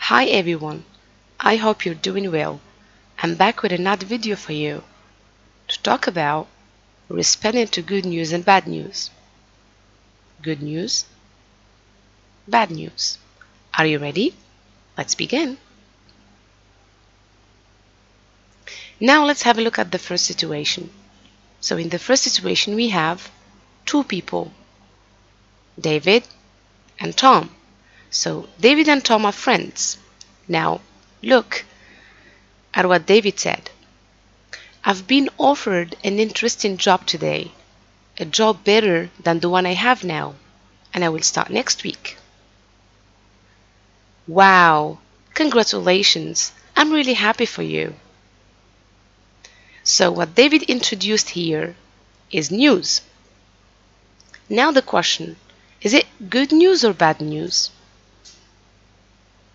Hi everyone, I hope you're doing well. I'm back with another video for you to talk about responding to good news and bad news. Good news, bad news. Are you ready? Let's begin. Now let's have a look at the first situation. So in the first situation we have two people, David and Tom. So David and Tom are friends. Now look at what David said. I've been offered an interesting job today, a job better than the one I have now, and I will start next week. Wow, congratulations. I'm really happy for you. So what David introduced here is news. Now the question, is it good news or bad news?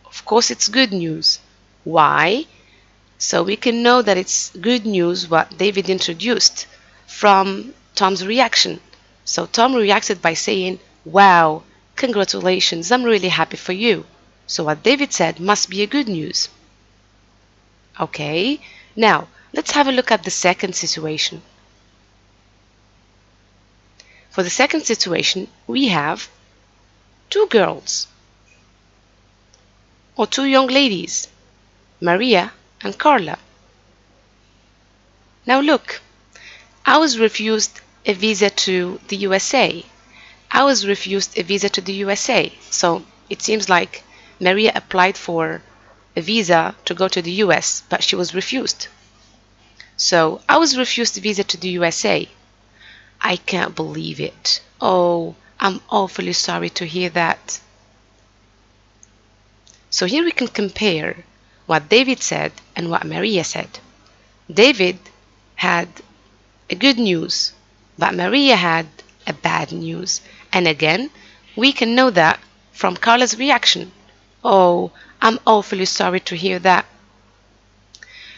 Of course it's good news. Why? So we can know that it's good news what David introduced from Tom's reaction. So Tom reacted by saying, wow, congratulations, I'm really happy for you. So what David said must be a good news. Okay, now let's have a look at the second situation. For the second situation, we have two girls or two young ladies, Maria and Carla. Now look, I was refused a visa to the USA. I was refused a visa to the USA. So it seems like Maria applied for a visa to go to the US, but she was refused. So I was refused a visa to the USA. I can't believe it. Oh, I'm awfully sorry to hear that. So here we can compare what David said and what Maria said. David had a good news, but Maria had a bad news. And again, we can know that from Carla's reaction. Oh, I'm awfully sorry to hear that.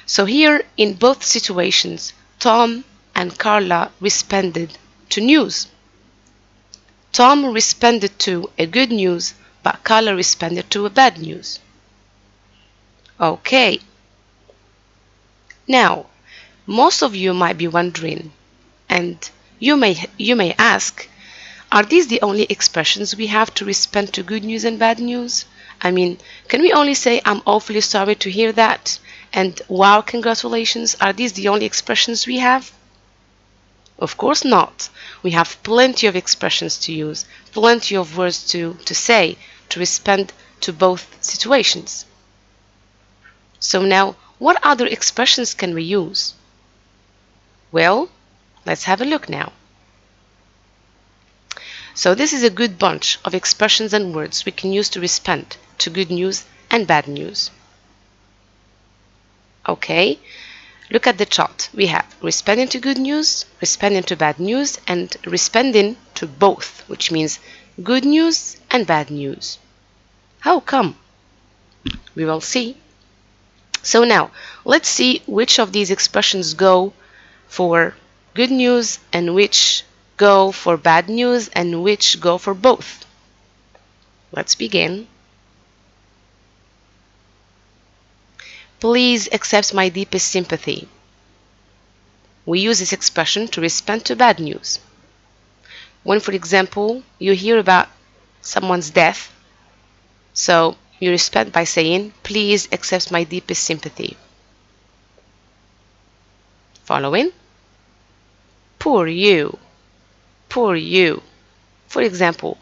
So here in both situations, Tom and Carla responded to news. Tom responded to a good news, but Carla responded to a bad news. Okay. Now, most of you might be wondering, and you may ask, are these the only expressions we have to respond to good news and bad news? I mean, can we only say I'm awfully sorry to hear that and wow, congratulations? Are these the only expressions we have? Of course not. We have plenty of expressions to use, plenty of words to say to respond to both situations. So now, what other expressions can we use? Well, let's have a look now. So this is a good bunch of expressions and words we can use to respond to good news and bad news. Okay, look at the chart. We have responding to good news, responding to bad news, and responding to both, which means good news and bad news. How come? We will see. So now, let's see which of these expressions go for good news and which go for bad news and which go for both. Let's begin. Please accept my deepest sympathy. We use this expression to respond to bad news. When, for example, you hear about someone's death, so you respond by saying, please accept my deepest sympathy. Following? Poor you. Poor you. For example,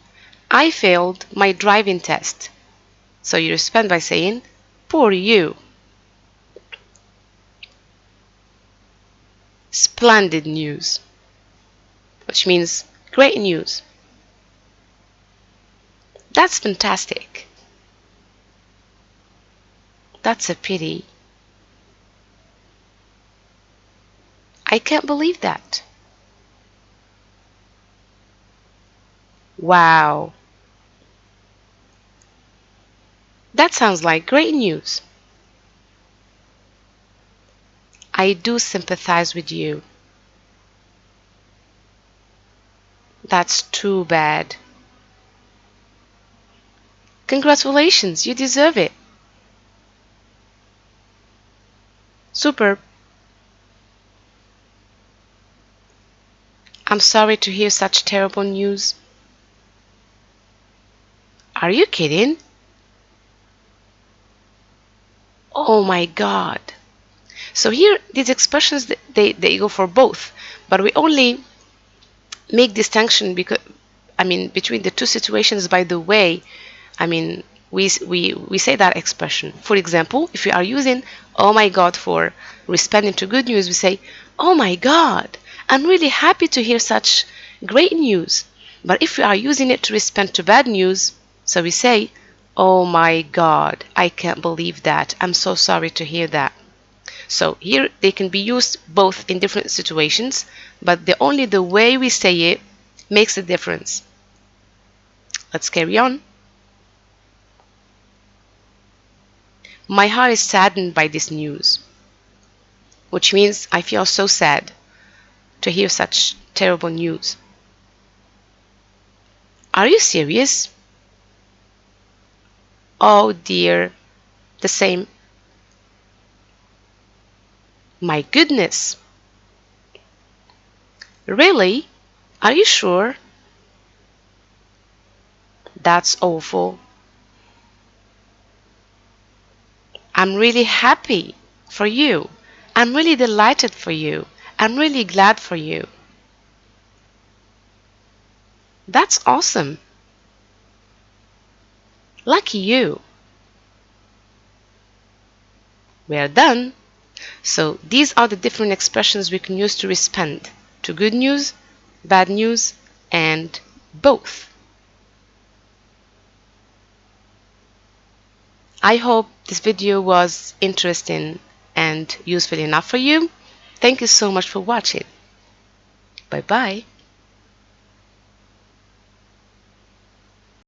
I failed my driving test. So you respond by saying, poor you. Splendid news, which means great news. That's fantastic. That's a pity. I can't believe that. Wow. That sounds like great news. I do sympathize with you. That's too bad. Congratulations, you deserve it. Super. I'm sorry to hear such terrible news. Are you kidding? Oh my God. So here, these expressions, they go for both, but we only make distinction because, I mean, between the two situations by the way, I mean, we say that expression. For example, if we are using oh my God for responding to good news, we say, oh my God, I'm really happy to hear such great news. But if we are using it to respond to bad news, so we say, oh my God, I can't believe that. I'm so sorry to hear that. So here they can be used both in different situations, but only the way we say it makes a difference. Let's carry on. My heart is saddened by this news, which means I feel so sad to hear such terrible news. Are you serious? Oh dear, the same. My goodness. Really? Are you sure? That's awful. I'm really happy for you. I'm really delighted for you. I'm really glad for you. That's awesome. Lucky you. We are done. So these are the different expressions we can use to respond to good news, bad news, and both. I hope this video was interesting and useful enough for you. Thank you so much for watching. Bye bye.